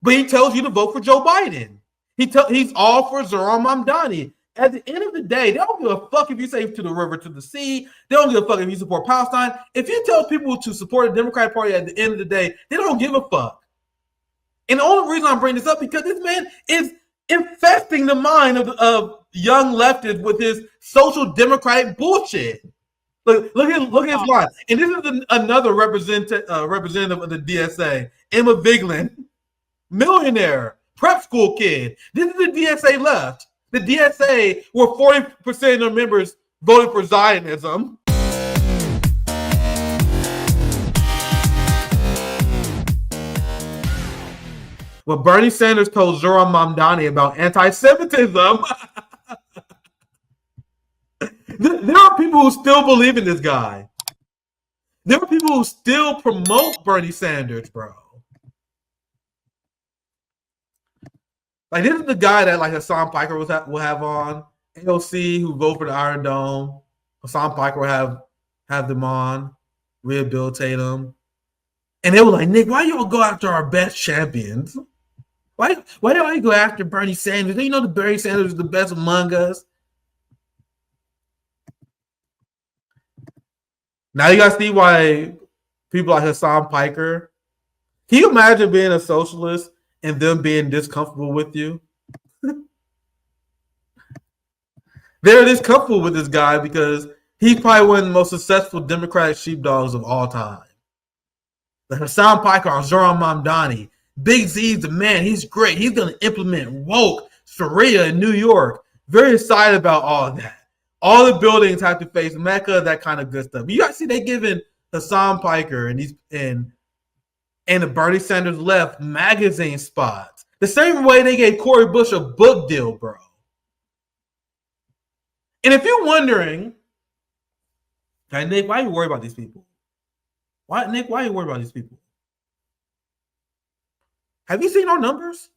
but he tells you to vote for Joe Biden. He's all for Zohran Mamdani. At the end of the day, they don't give a fuck if you say to the river, to the sea. They don't give a fuck if you support Palestine. If you tell people to support the Democratic Party at the end of the day, they don't give a fuck. And the only reason I'm bringing this up because this man is infesting the mind of young leftists with his social democratic bullshit. Look at his line. And this is another representative of the DSA, Emma Vigeland, millionaire, prep school kid. This is the DSA left. The DSA, where 40% of their members voted for Zionism. What Bernie Sanders told Zohran Mamdani about anti-Semitism. There are people who still believe in this guy. There are people who still promote Bernie Sanders, bro. Like, this is the guy that, like, Hasan Piker will have on. AOC, who vote for the Iron Dome. Hasan Piker will have them on, rehabilitate them. And they were like, Nick, why you don't go after our best champions? Why don't you go after Bernie Sanders? Do you know that Bernie Sanders is the best among us? Now you guys see why people like Hasan Piker. Can you imagine being a socialist and them being discomfortable with you? They're discomfortable with this guy because he's probably one of the most successful Democratic sheepdogs of all time. Like Hasan Piker or Zohran Mamdani. Big Z's the man. He's great. He's going to implement woke Sharia in New York. Very excited about all of that. All the buildings have to face Mecca, that kind of good stuff. You guys see they giving Hasan Piker and the Bernie Sanders left magazine spots. The same way they gave Cory Bush a book deal, bro. And if you're wondering, hey, Nick, why are you worried about these people? Why are you worried about these people? Have you seen our numbers?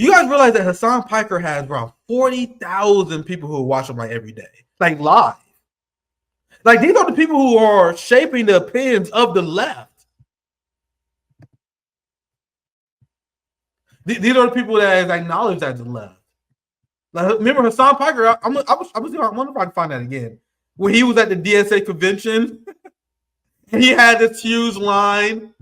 You guys realize that Hasan Piker has around 40,000 people who watch him like every day, like live. Like, these are the people who are shaping the opinions of the left. These are the people that is acknowledged as the left. Like, remember Hasan Piker? I wonder if I can find that again. When he was at the DSA convention, and he had this huge line.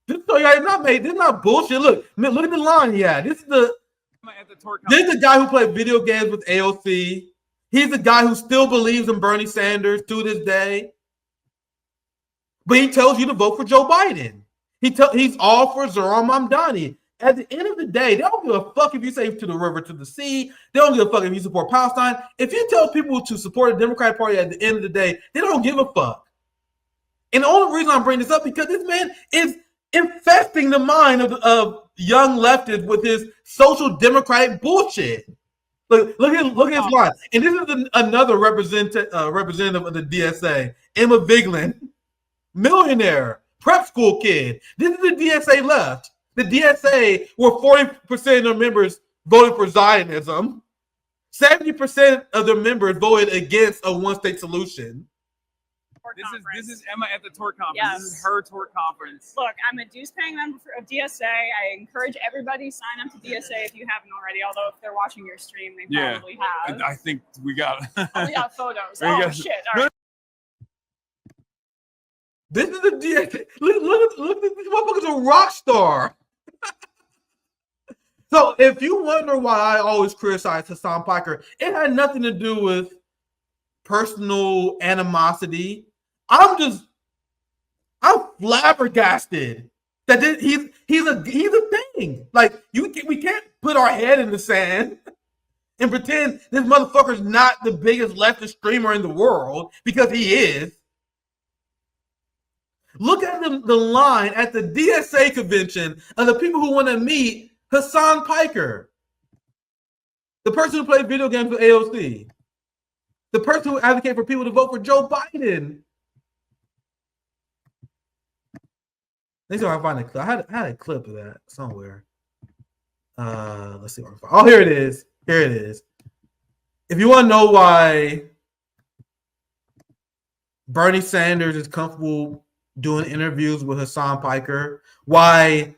This is not bullshit. Look at the line he had. This is the guy who played video games with AOC. He's the guy who still believes in Bernie Sanders to this day. But he tells you to vote for Joe Biden. He's all for Zohran Mamdani. At the end of the day, they don't give a fuck if you say to the river, to the sea. They don't give a fuck if you support Palestine. If you tell people to support the Democratic Party at the end of the day, they don't give a fuck. And the only reason I'm bringing this up because this man is infesting the mind of young leftists with his social democratic bullshit. Look at his line. And this is another representative of the DSA, Emma Vigeland, millionaire, prep school kid. This is the DSA left. The DSA, where 40% of their members voted for Zionism. 70% of their members voted against a one-state solution. This is Emma at the Tort Conference. Yes. This is her Tort Conference. Look, I'm a dues-paying member of DSA. I encourage everybody to sign up to DSA if you haven't already, although if they're watching your stream, they probably have. I think we got Oh, we got photos. Shit. No, All right. This is the DSA. Look at this motherfucker's a rock star. So if you wonder why I always criticize Hasan Piker, it had nothing to do with personal animosity. I'm flabbergasted that he's a thing. Like, we can't put our head in the sand and pretend this motherfucker's not the biggest leftist streamer in the world, because he is. Look at the line at the DSA convention of the people who want to meet Hasan Piker, the person who played video games with AOC, the person who advocated for people to vote for Joe Biden. Let's see if I can find a clip. I had a clip of that somewhere. Let's see what I can find. Oh, here it is. Here it is. If you want to know why Bernie Sanders is comfortable doing interviews with Hasan Piker, why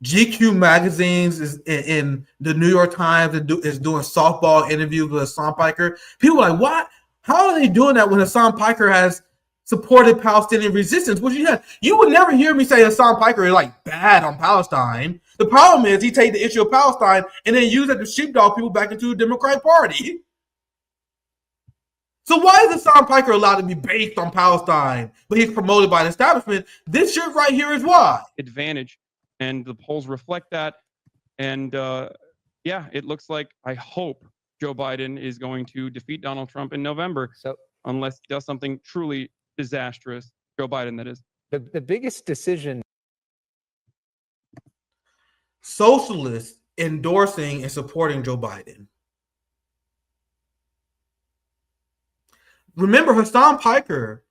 GQ magazines is in the New York Times is doing softball interviews with Hasan Piker. People are like, what? How are they doing that when Hasan Piker has supported Palestinian resistance? Which you would never hear me say Hasan Piker is like bad on Palestine. The problem is he take the issue of Palestine and then use it to sheepdog people back into the Democratic Party. So why is Hasan Piker allowed to be based on Palestine, but he's promoted by the establishment? This shit right here is why. Advantage. And the polls reflect that. And yeah, it looks like, I hope Joe Biden is going to defeat Donald Trump in November. So unless he does something truly disastrous. Joe Biden, that is. the biggest decision. Socialists endorsing and supporting Joe Biden. Remember, Hasan Piker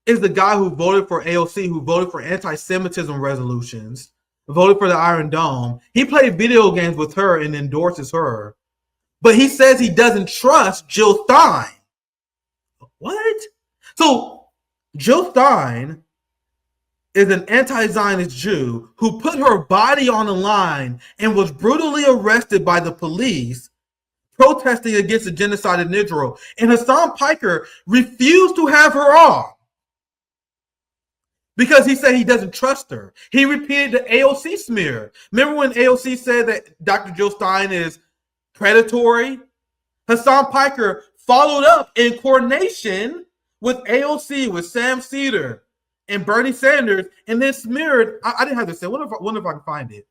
is the guy who voted for AOC, who voted for anti-Semitism resolutions, voted for the Iron Dome. He played video games with her and endorses her. But he says he doesn't trust Jill Stein. What? So Jill Stein is an anti-Zionist Jew who put her body on the line and was brutally arrested by the police protesting against the genocide in Israel. And Hasan Piker refused to have her on because he said he doesn't trust her. He repeated the AOC smear. Remember when AOC said that Dr. Jill Stein is predatory? Hasan Piker followed up in coordination with AOC, with Sam Cedar and Bernie Sanders, and then smeared. I didn't have to say. Wonder if I can find it.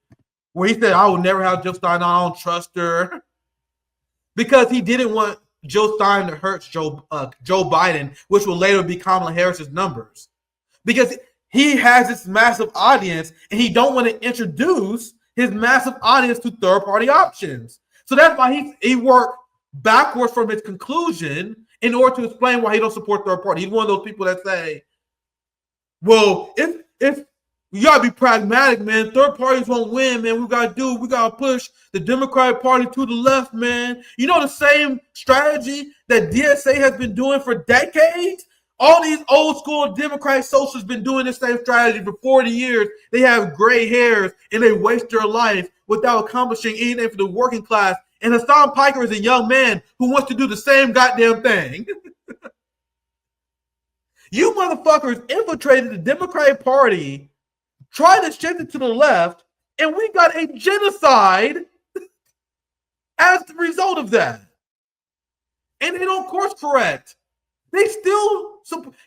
Where he said, "I will never have Jill Stein on. I don't trust her," because he didn't want Jill Stein to hurt Joe Biden, which will later be Kamala Harris's numbers, because he has this massive audience, and he don't want to introduce his massive audience to third-party options. So that's why he worked backwards from his conclusion in order to explain why he don't support third party. He's one of those people that say, well, if you gotta be pragmatic, man, third parties won't win, man. We gotta push the Democratic Party to the left, man. You know, the same strategy that DSA has been doing for decades. All these old school Democratic socialists been doing the same strategy for 40 years. They have gray hairs and they waste their life without accomplishing anything for the working class. And Hasan Piker is a young man who wants to do the same goddamn thing. You motherfuckers infiltrated the Democratic Party, tried to shift it to the left, and we got a genocide as the result of that. And they don't course correct. They still,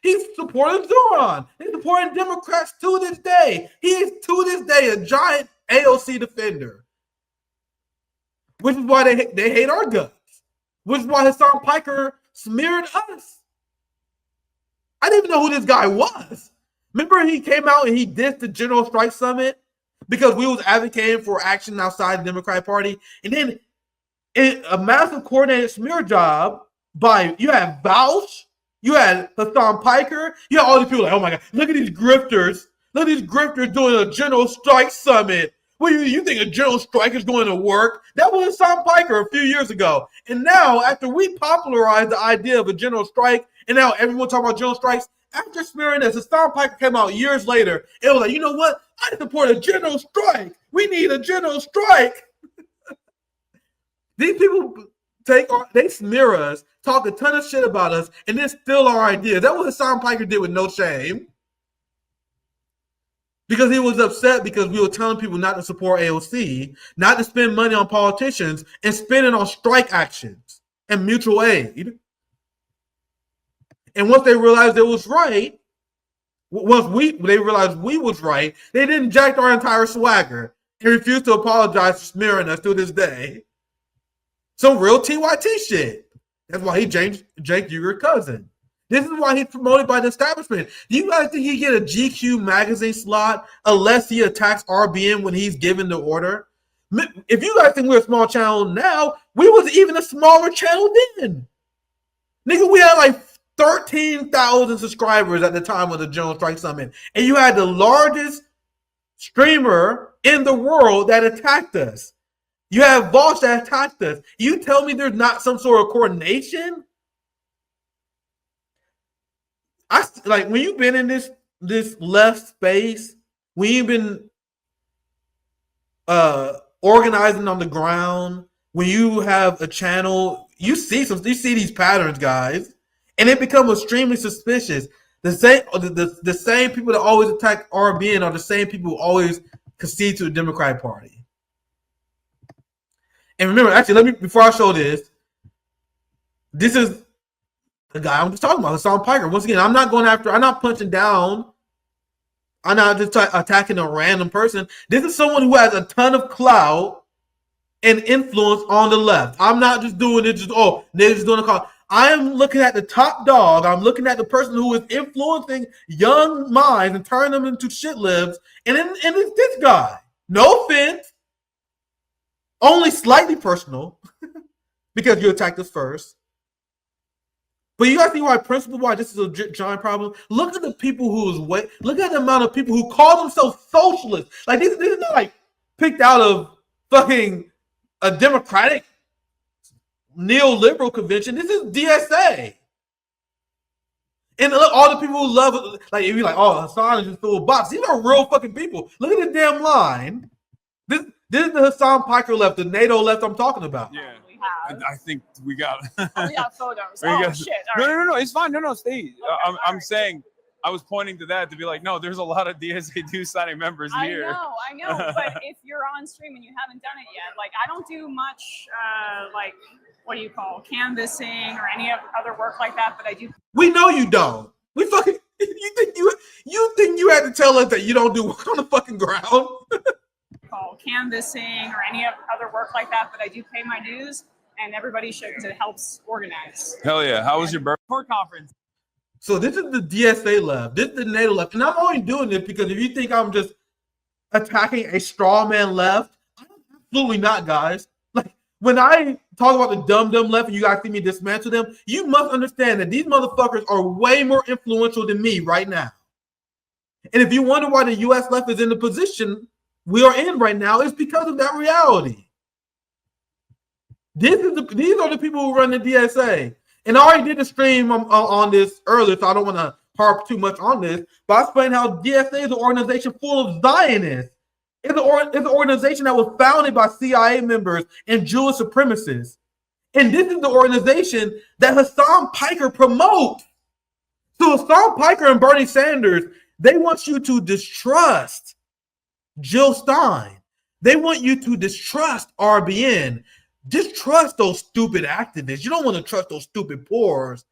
he's supporting Zohran. He's supporting Democrats to this day. He is to this day a giant AOC defender. Which is why they hate our guts. Which is why Hasan Piker smeared us. I didn't even know who this guy was. Remember he came out and he dissed the General Strike Summit because we was advocating for action outside the Democratic Party. And then in a massive coordinated smear job by, you had Vouch, you had Hasan Piker, you had all these people like, oh my God, look at these grifters. Look at these grifters doing a General Strike Summit. Well, you think a general strike is going to work? That was Hasan Piker a few years ago. And now, after we popularized the idea of a general strike, and now everyone talking about general strikes, after smearing this, Hasan Piker came out years later. It was like, you know what? I support a general strike. We need a general strike. These people they smear us, talk a ton of shit about us, and then steal our ideas. That's what Hasan Piker did with no shame. Because he was upset because we were telling people not to support AOC, not to spend money on politicians, and spend it on strike actions and mutual aid. And once they realized it was right, they realized we was right, they didn't jack our entire swagger and refused to apologize for smearing us to this day. Some real TYT shit. That's why he janked your cousin. This is why he's promoted by the establishment. Do you guys think he get a GQ magazine slot unless he attacks RBN when he's given the order? If you guys think we're a small channel now, we was even a smaller channel then. Nigga, we had like 13,000 subscribers at the time of the General Strike Summit. And you had the largest streamer in the world that attacked us. You have Vosh that attacked us. You tell me there's not some sort of coordination? Like when you've been in this left space, when you've been organizing on the ground, when you have a channel, you see these patterns, guys, and it becomes extremely suspicious. The same people that always attack RBN are the same people who always concede to the Democratic Party. And remember, actually, before I show this is the guy I'm just talking about, Hasan Piker. Once again, I'm not punching down. I'm not just attacking a random person. This is someone who has a ton of clout and influence on the left. I'm not just doing it they're just doing a call. I am looking at the top dog. I'm looking at the person who is influencing young minds and turning them into shit libs. And it's this guy. No offense. Only slightly personal because you attacked us first. But you guys see why this is a giant problem? Look at the people look at the amount of people who call themselves socialists. Like, this is not like picked out of fucking a Democratic neoliberal convention. This is DSA. And look, all the people who love it, like, if you're like, oh, Hasan is just full of bots. These are real fucking people. Look at the damn line. This is the Hasan Piker left, the NATO left I'm talking about. Yeah. I think we got Oh, we got photos. We Oh, got- shit. All right. No, it's fine. No, stay. I'm alright. saying, I was pointing to that to be like, no, there's a lot of DSA 2 signing members here. I know. But if you're on stream and you haven't done it yet, like, I don't do much, like, what do you call canvassing or any other work like that. But I do. We know you don't. We fucking you think you had to tell us that you don't do work on the fucking ground? Call canvassing or any other work like that. But I do pay my dues, and everybody should because it helps organize. Hell yeah. How was your birthday conference? So this is the DSA left. This is the NATO left. And I'm only doing this because if you think I'm just attacking a straw man left, I'm absolutely not, guys. Like, when I talk about the dumb left and you guys see me dismantle them, you must understand that these motherfuckers are way more influential than me right now. And if you wonder why the U.S. left is in the position we are in right now, it's because of that reality. These are the people who run the DSA. And I already did a stream on this earlier, so I don't want to harp too much on this. But I explained how DSA is an organization full of Zionists. It's an organization that was founded by CIA members and Jewish supremacists. And this is the organization that Hasan Piker promotes. So Hasan Piker and Bernie Sanders, they want you to distrust Jill Stein. They want you to distrust RBN. Distrust those stupid activists. You don't want to trust those stupid poors.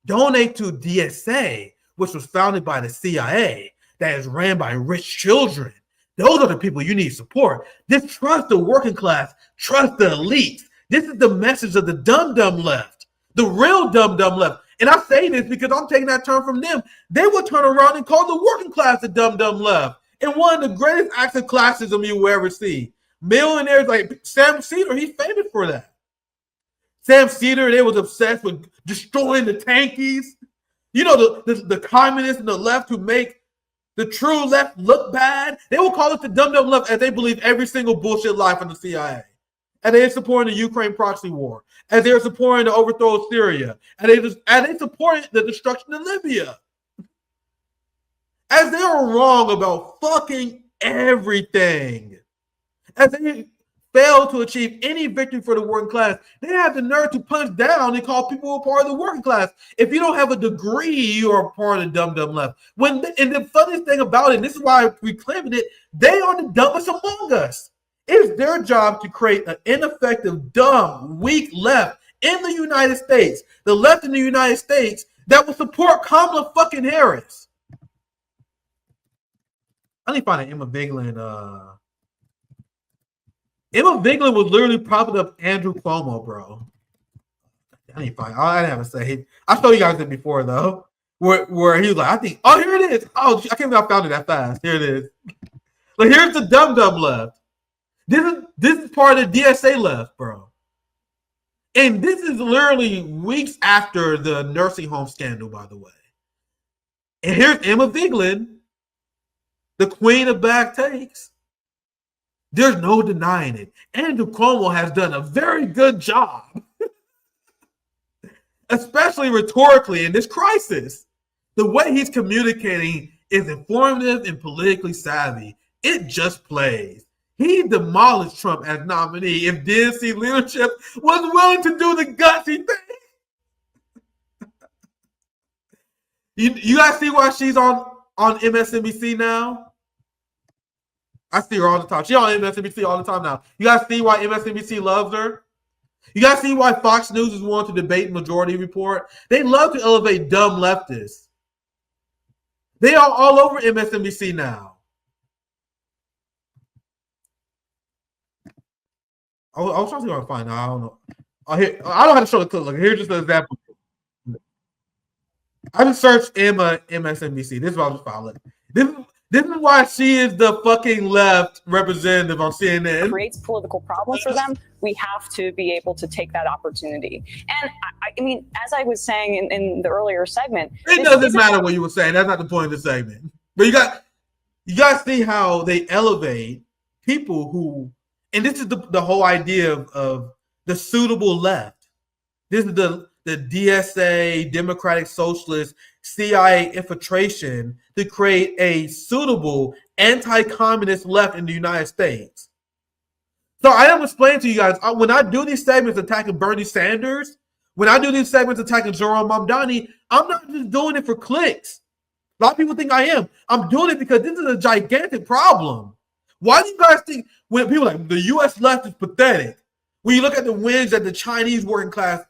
Donate to DSA, which was founded by the CIA, that is ran by rich children. Those are the people you need support. Distrust the working class. Trust the elites. This is the message of the dumb left, the real dumb left. And I say this because I'm taking that term from them. They will turn around and call the working class the dumb left. And one of the greatest acts of classism you will ever see. Millionaires like Sam Cedar, he's famous for that. Sam Cedar, they was obsessed with destroying the tankies. You know, the communists and the left who make the true left look bad. They will call it the dumb left as they believe every single bullshit lie from the CIA. And they're supporting the Ukraine proxy war. And they're supporting the overthrow of Syria. And they supporting the destruction of Libya. As they are wrong about fucking everything. As they fail to achieve any victory for the working class, they have the nerve to punch down and call people a part of the working class. If you don't have a degree, you are a part of the dumb left. And the funniest thing about it, and this is why we claimed it, they are the dumbest among us. It's their job to create an ineffective, dumb, weak left in the United States. The left in the United States that will support Kamala fucking Harris. I need to find an Emma Vigeland. Emma Vigeland was literally propping up Andrew Cuomo, bro. I need to find. I didn't have to say. I showed you guys it before though, where he was like, I think. Oh, here it is. Oh, I can't believe I found it that fast. Here it is. Like, here's the dumb left. This is part of the DSA left, bro. And this is literally weeks after the nursing home scandal, by the way. And here's Emma Vigeland, the queen of back takes. There's no denying it. Andrew Cuomo has done a very good job, especially rhetorically in this crisis. The way he's communicating is informative and politically savvy. It just plays. he demolished Trump as nominee if DNC leadership was willing to do the gutsy thing. You guys see why she's on MSNBC now? I see her all the time. She's on MSNBC all the time now. You guys see why MSNBC loves her? You guys see why Fox News is willing to debate Majority Report? They love to elevate dumb leftists. They are all over MSNBC now. I was trying to see what I find. I don't know. I don't know how to show the clip. Look, here's just an example. I just searched Emma MSNBC. This is what I just found. This is why she is the fucking left representative on CNN. Creates political problems for them. We have to be able to take that opportunity. And I mean, as I was saying in the earlier segment, it doesn't matter what you were saying. That's not the point of the segment. But you guys see how they elevate people who, and this is the whole idea of the suitable left. This is the DSA, Democratic Socialist, CIA infiltration to create a suitable anti-communist left in the United States. So I am explaining to you guys, when I do these segments attacking Bernie Sanders, when I do these segments attacking Zohran Mamdani, I'm not just doing it for clicks. A lot of people think I am. I'm doing it because this is a gigantic problem. Why do you guys think when people are like the U.S. left is pathetic? When you look at the wins that the Chinese working class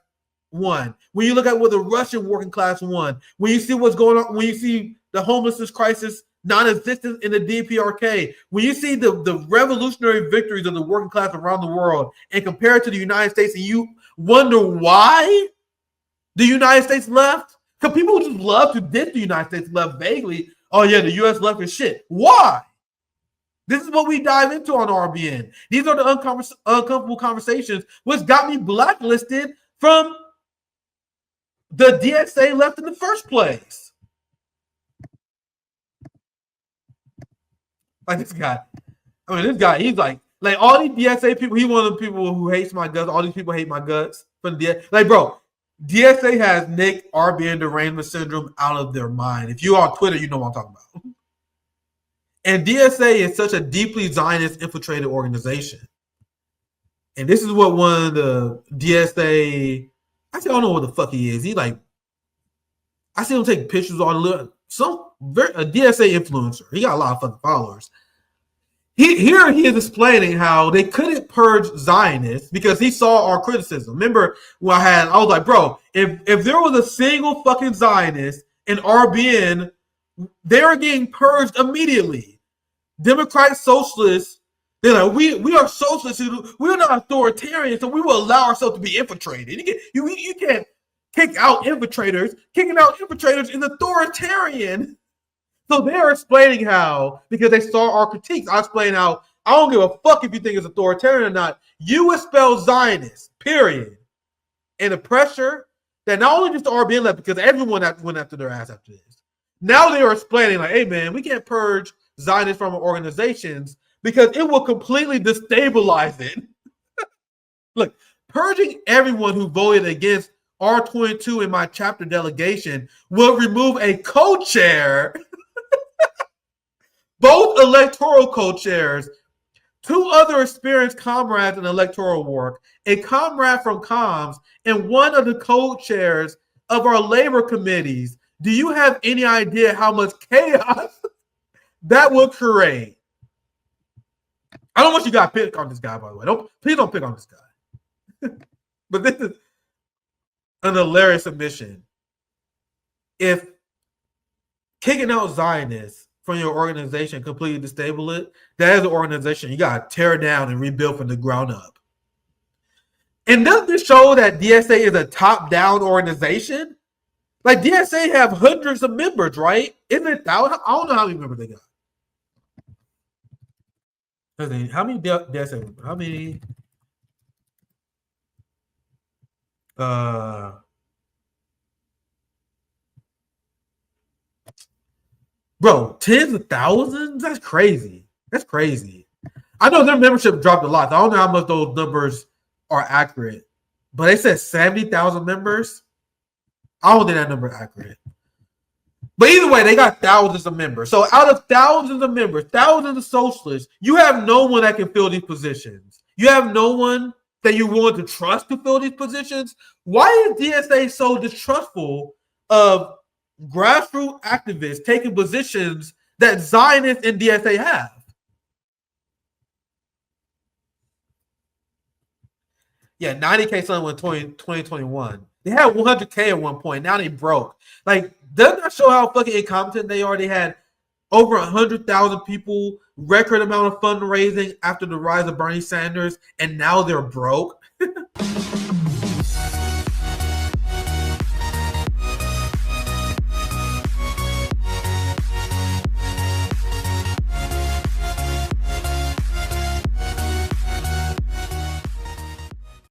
won, when you look at what the Russian working class won, when you see what's going on, when you see the homelessness crisis non-existent in the DPRK, when you see the revolutionary victories of the working class around the world and compare it to the United States, and you wonder why the United States left? Because people just love to diss the United States left vaguely. Oh yeah, the U.S. left is shit. Why? This is what we dive into on RBN. These are the uncomfortable conversations which got me blacklisted from the DSA left in the first place. Like this guy. I mean, this guy, he's like all these DSA people, he's one of the people who hates my guts. All these people hate my guts. From the DSA. Like, bro, DSA has Nick RBN derangement syndrome out of their mind. If you're on Twitter, you know what I'm talking about. And DSA is such a deeply Zionist infiltrated organization. And this is what one of the DSA, I don't know what the fuck he is. He like, I see him take pictures on a DSA influencer. He got a lot of fucking followers. He is explaining how they couldn't purge Zionists because he saw our criticism. Remember when I was like, bro, if there was a single fucking Zionist in RBN, they are getting purged immediately. Democratic Socialists, they're like, we are socialists. We're not authoritarian, so we will allow ourselves to be infiltrated. You can't kick out infiltrators. Kicking out infiltrators is authoritarian. So they're explaining how, because they saw our critiques, I explain how I don't give a fuck if you think it's authoritarian or not. You expel Zionists, period. And the pressure that not only just the RBN left, because everyone went after their ass after this. Now they are explaining like, hey man, we can't purge Zionists from our organizations because it will completely destabilize it. Look, purging everyone who voted against R22 in my chapter delegation will remove a co-chair, both electoral co-chairs, 2 other experienced comrades in electoral work, a comrade from comms, and one of the co-chairs of our labor committees. Do you have any idea how much chaos that will create? I don't want you guys to pick on this guy, by the way. Please don't pick on this guy. But this is an hilarious submission. If kicking out Zionists from your organization completely destabilize it, that is an organization you got to tear down and rebuild from the ground up. And doesn't this show that DSA is a top-down organization? Like DSA have hundreds of members, right? Isn't it thousands? I don't know how many members they got. How many DSA members? How many? Bro, tens of thousands? That's crazy. That's crazy. I know their membership dropped a lot. I don't know how much those numbers are accurate, but they said 70,000 members. I don't think that number is accurate. But either way, they got thousands of members. So out of thousands of members, thousands of socialists, you have no one that can fill these positions. You have no one that you want to trust to fill these positions. Why is DSA so distrustful of grassroots activists taking positions that Zionists and DSA have? Yeah, 90K something in 2021. They had 100K at one point. Now they broke. Like, doesn't that show how fucking incompetent they are? They had over 100,000 people, record amount of fundraising after the rise of Bernie Sanders, and now they're broke.